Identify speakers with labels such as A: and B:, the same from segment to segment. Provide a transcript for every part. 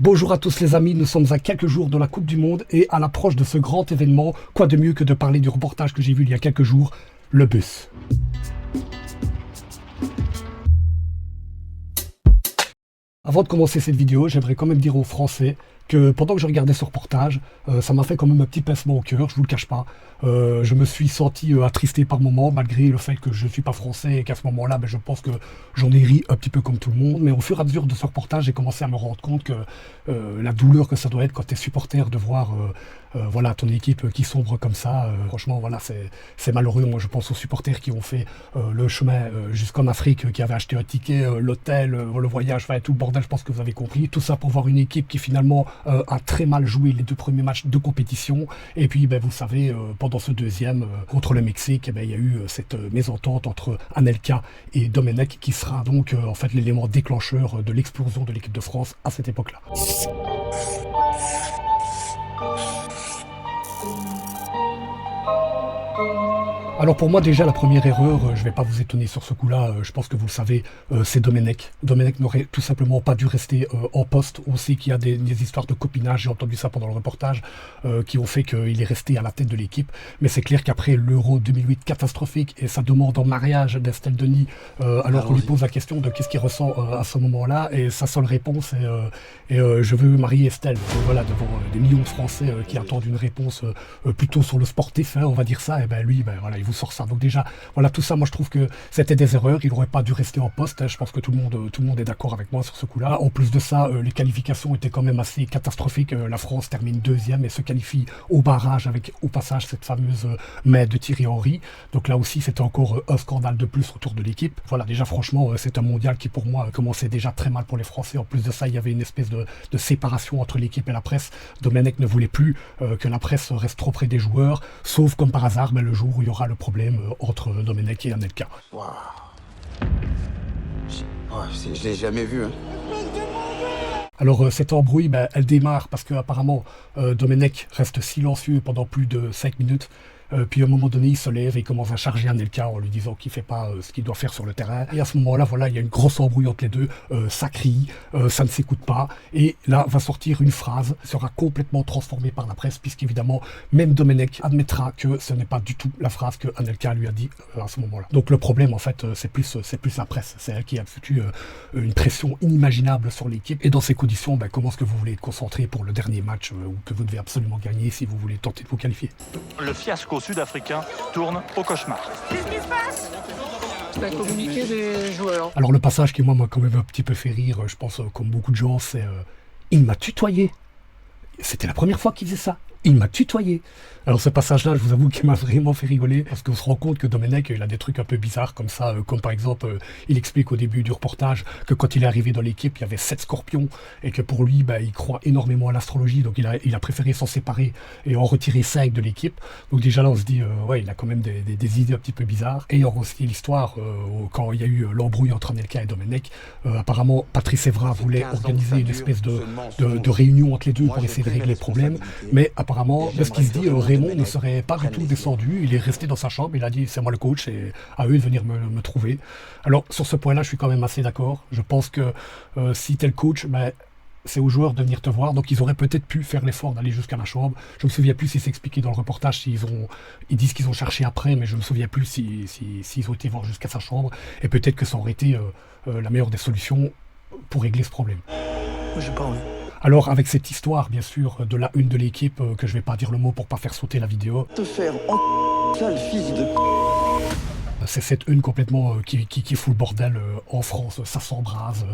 A: Bonjour à tous les amis, nous sommes à quelques jours de la Coupe du Monde et à l'approche de ce grand événement, quoi de mieux que de parler du reportage que j'ai vu il y a quelques jours, le bus. Avant de commencer cette vidéo, j'aimerais quand même dire aux Français que pendant que je regardais ce reportage, ça m'a fait quand même un petit pincement au cœur, je vous le cache pas. Je me suis senti attristé par moments, malgré le fait que je ne suis pas français et qu'à ce moment-là, je pense que j'en ai ri un petit peu comme tout le monde. Mais au fur et à mesure de ce reportage, j'ai commencé à me rendre compte que la douleur que ça doit être quand tu es supporter de voir voilà, ton équipe qui sombre comme ça. Franchement, voilà, c'est malheureux. Moi, je pense aux supporters qui ont fait le chemin jusqu'en Afrique, qui avaient acheté un ticket, l'hôtel, le voyage, tout le bordel, je pense que vous avez compris. Tout ça pour voir une équipe qui finalement a très mal joué les deux premiers matchs de compétition. Et puis, vous savez, pendant ce deuxième contre le Mexique, il y a eu cette mésentente entre Anelka et Domenech qui sera donc en fait l'élément déclencheur de l'explosion de l'équipe de France à cette époque-là. Alors pour moi déjà la première erreur, je ne vais pas vous étonner sur ce coup-là, je pense que vous le savez, c'est Domenech. Domenech n'aurait tout simplement pas dû rester en poste. On sait qu'il y a des histoires de copinage, j'ai entendu ça pendant le reportage, qui ont fait qu'il est resté à la tête de l'équipe. Mais c'est clair qu'après l'Euro 2008 catastrophique et sa demande en mariage d'Estelle Denis, alors qu'on lui pose la question de qu'est-ce qu'il ressent à ce moment-là, et sa seule réponse est je veux marier Estelle. Donc, voilà, devant des millions de Français qui attendent une réponse plutôt sur le sportif, on va dire ça, et lui, voilà, il vous sort ça. Donc déjà, voilà, tout ça, moi je trouve que c'était des erreurs, il n'aurait pas dû rester en poste, je pense que tout le monde est d'accord avec moi sur ce coup-là. En plus de ça, les qualifications étaient quand même assez catastrophiques, la France termine deuxième et se qualifie au barrage avec au passage cette fameuse main de Thierry Henry, donc là aussi c'était encore un scandale de plus autour de l'équipe. Voilà, déjà franchement, c'est un mondial qui pour moi commençait déjà très mal pour les Français. En plus de ça, il y avait une espèce de séparation entre l'équipe et la presse. Domenech ne voulait plus que la presse reste trop près des joueurs, sauf comme par hasard, le jour où il y aura le problème entre Domenech et Anelka.
B: Waouh. Je l'ai jamais vu.
A: Alors cette embrouille, elle démarre parce qu'apparemment Domenech reste silencieux pendant plus de 5 minutes. Puis à un moment donné, il se lève et il commence à charger Anelka en lui disant qu'il ne fait pas ce qu'il doit faire sur le terrain. Et à ce moment-là, voilà, il y a une grosse embrouille entre les deux. Ça crie, ça ne s'écoute pas. Et là, va sortir une phrase, sera complètement transformée par la presse, puisqu'évidemment, même Domenech admettra que ce n'est pas du tout la phrase que Anelka lui a dit à ce moment-là. Donc le problème, en fait, c'est plus la presse. C'est elle qui a foutu une pression inimaginable sur l'équipe. Et dans ces conditions, comment est-ce que vous voulez être concentré pour le dernier match où que vous devez absolument gagner si vous voulez tenter de vous qualifier?
C: Le fiasco sud-africain tourne au cauchemar.
D: Qu'est-ce qui se passe? C'est un communiqué des joueurs.
A: Alors le passage qui moi m'a quand même un petit peu fait rire, je pense comme beaucoup de gens, c'est il m'a tutoyé. C'était la première fois qu'il faisait ça. Il m'a tutoyé. Alors ce passage-là, je vous avoue qu'il m'a vraiment fait rigoler, parce qu'on se rend compte que Domenech, il a des trucs un peu bizarres comme ça, comme par exemple, il explique au début du reportage que quand il est arrivé dans l'équipe, il y avait 7 scorpions, et que pour lui, il croit énormément à l'astrologie, donc il a préféré s'en séparer et en retirer 5 de l'équipe. Donc déjà là, on se dit, ouais, il a quand même des idées un petit peu bizarres. Et alors aussi l'histoire, quand il y a eu l'embrouille entre Anelka et Domenech, apparemment, Patrice Evra voulait organiser une espèce de réunion entre les deux pour essayer de régler le problème, mais apparemment, de ce qu'il se dit, Raymond ne serait pas du tout descendu, il est resté dans sa chambre, il a dit c'est moi le coach et à eux de venir me trouver. Alors sur ce point-là, je suis quand même assez d'accord. Je pense que si t'es le coach, c'est aux joueurs de venir te voir, donc ils auraient peut-être pu faire l'effort d'aller jusqu'à la chambre. Je me souviens plus si c'est expliqué dans le reportage, ils disent qu'ils ont cherché après, mais je me souviens plus s'ils ont été voir jusqu'à sa chambre, et peut-être que ça aurait été la meilleure des solutions pour régler ce problème.
D: J'ai pas envie.
A: Alors avec cette histoire bien sûr de la une de l'équipe, que je vais pas dire le mot pour pas faire sauter la vidéo.
B: Te faire sale fils de...
A: C'est cette une complètement qui fout le bordel en France, ça s'embrase,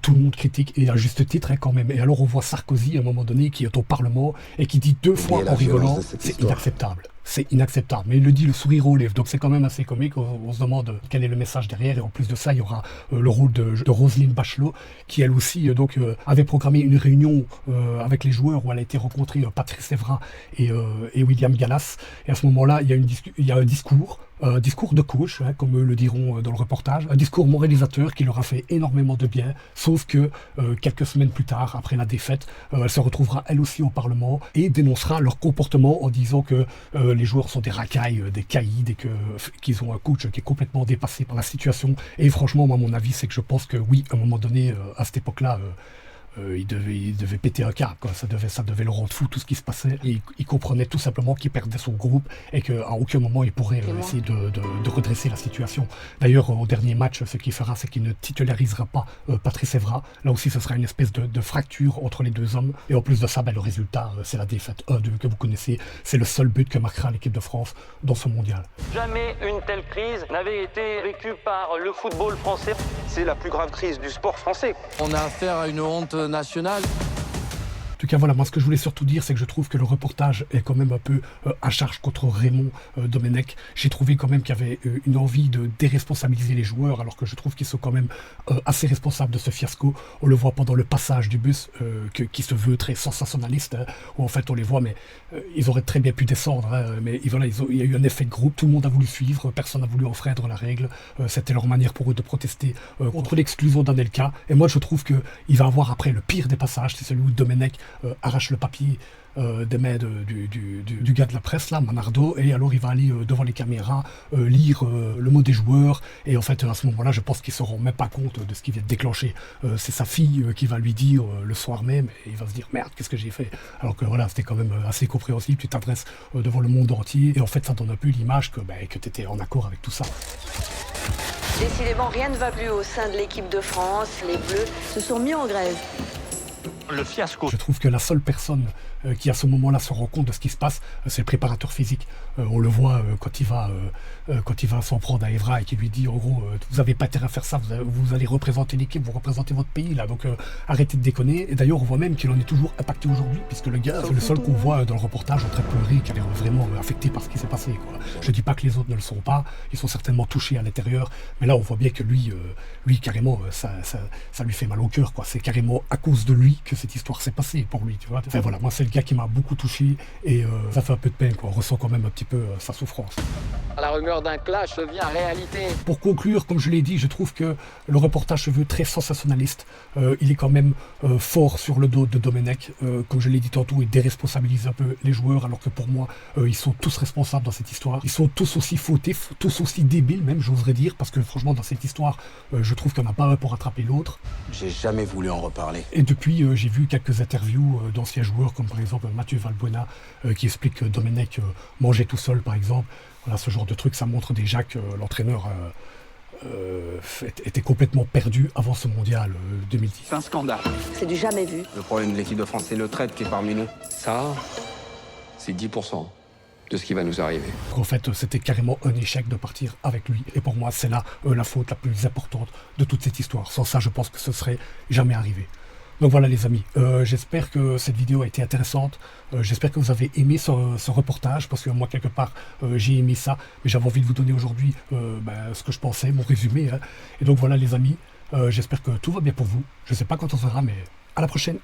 A: tout le monde critique, et à juste titre quand même. Et alors on voit Sarkozy à un moment donné qui est au Parlement et qui dit 2 fois en rigolant, c'est inacceptable. C'est inacceptable, mais il le dit le sourire aux lèvres, donc c'est quand même assez comique. On se demande quel est le message derrière, et en plus de ça, il y aura le rôle de Roselyne Bachelot, qui elle aussi avait programmé une réunion avec les joueurs où elle a été rencontrée Patrice Evra et William Gallas, et à ce moment-là, il y a un discours de coach, comme eux le diront dans le reportage, un discours moralisateur qui leur a fait énormément de bien, sauf que quelques semaines plus tard, après la défaite, elle se retrouvera elle aussi au Parlement et dénoncera leur comportement en disant que les joueurs sont des racailles, des caïds, et qu'ils ont un coach qui est complètement dépassé par la situation. Et franchement, moi, mon avis, c'est que je pense que oui, à un moment donné, à cette époque-là, il devait péter un câble, quoi. Ça devait le rendre fou tout ce qui se passait. Et il comprenait tout simplement qu'il perdait son groupe et qu'à aucun moment il pourrait essayer de redresser la situation. D'ailleurs, au dernier match, ce qu'il fera, c'est qu'il ne titularisera pas Patrice Evra. Là aussi, ce sera une espèce de fracture entre les deux hommes. Et en plus de ça, le résultat, c'est la défaite 1-2 que vous connaissez. C'est le seul but que marquera l'équipe de France dans ce mondial.
E: Jamais une telle crise n'avait été vécue par le football français.
B: C'est la plus grave crise du sport français.
F: On a affaire à une honte nationale.
A: En tout cas, voilà, moi ce que je voulais surtout dire, c'est que je trouve que le reportage est quand même un peu à charge contre Raymond Domenech. J'ai trouvé quand même qu'il y avait une envie de déresponsabiliser les joueurs, alors que je trouve qu'ils sont quand même assez responsables de ce fiasco. On le voit pendant le passage du bus, qui se veut très sensationnaliste, hein, où en fait on les voit, mais ils auraient très bien pu descendre. Hein, mais voilà, il y a eu un effet de groupe, tout le monde a voulu suivre, personne n'a voulu enfreindre la règle. C'était leur manière pour eux de protester contre l'exclusion d'Anelka. Et moi je trouve qu'il va avoir après le pire des passages, c'est celui où Domenech arrache le papier des mains du gars de la presse, là, Manardo, et alors il va aller devant les caméras lire le mot des joueurs, et en fait à ce moment-là je pense qu'ils ne se rend même pas compte de ce qui vient de déclencher. C'est sa fille qui va lui dire le soir même, et il va se dire merde, qu'est-ce que j'ai fait, alors que voilà, c'était quand même assez compréhensible, tu t'adresses devant le monde entier, et en fait ça donne un peu l'image que tu étais en accord avec tout ça.
G: Décidément, rien ne va plus au sein de l'équipe de France. Les Bleus se sont mis en grève.
C: Le fiasco.
A: Je trouve que la seule personne qui à ce moment-là se rend compte de ce qui se passe, c'est le préparateur physique. On le voit quand il va s'en prendre à Evra et qui lui dit en gros vous n'avez pas intérêt à faire ça, vous allez représenter l'équipe, vous représentez votre pays là, donc arrêtez de déconner. Et d'ailleurs on voit même qu'il en est toujours impacté aujourd'hui, puisque le gars c'est le seul qu'on voit dans le reportage en train de pleurer, qui a l'air vraiment affecté par ce qui s'est passé, quoi. Je dis pas que les autres ne le sont pas, ils sont certainement touchés à l'intérieur, mais là on voit bien que lui carrément ça lui fait mal au cœur, quoi. C'est carrément à cause de lui que cette histoire s'est passée pour lui, tu vois. Enfin voilà, moi c'est le gars qui m'a beaucoup touché et ça fait un peu de peine, quoi. On ressent quand même un petit peu sa souffrance.
F: La rumeur d'un clash devient réalité.
A: Pour conclure, comme je l'ai dit, je trouve que le reportage se veut très sensationnaliste. Il est quand même fort sur le dos de Domenech. Comme je l'ai dit tantôt, il déresponsabilise un peu les joueurs, alors que pour moi, ils sont tous responsables dans cette histoire. Ils sont tous aussi fautifs, tous aussi débiles même, j'oserais dire, parce que franchement, dans cette histoire, je trouve qu'il n'y en a pas un pour rattraper l'autre.
B: J'ai jamais voulu en reparler.
A: Et depuis, j'ai vu quelques interviews d'anciens joueurs, comme par exemple Mathieu Valbuena, qui explique que Domenech mangeait tout seul, par exemple. Voilà, ce genre de truc, ça montre déjà que l'entraîneur était complètement perdu avant ce mondial 2010.
C: C'est un scandale.
G: C'est du jamais vu.
B: Le problème de l'équipe de France, c'est le traître qui est parmi nous.
H: Ça, c'est 10% de ce qui va nous arriver.
A: En fait, c'était carrément un échec de partir avec lui. Et pour moi, c'est là la faute la plus importante de toute cette histoire. Sans ça, je pense que ce serait jamais arrivé. Donc voilà les amis, j'espère que cette vidéo a été intéressante, j'espère que vous avez aimé ce reportage, parce que moi quelque part j'ai aimé ça, mais j'avais envie de vous donner aujourd'hui ce que je pensais, mon résumé, hein. Et donc voilà les amis, j'espère que tout va bien pour vous, je ne sais pas quand on sera, mais à la prochaine.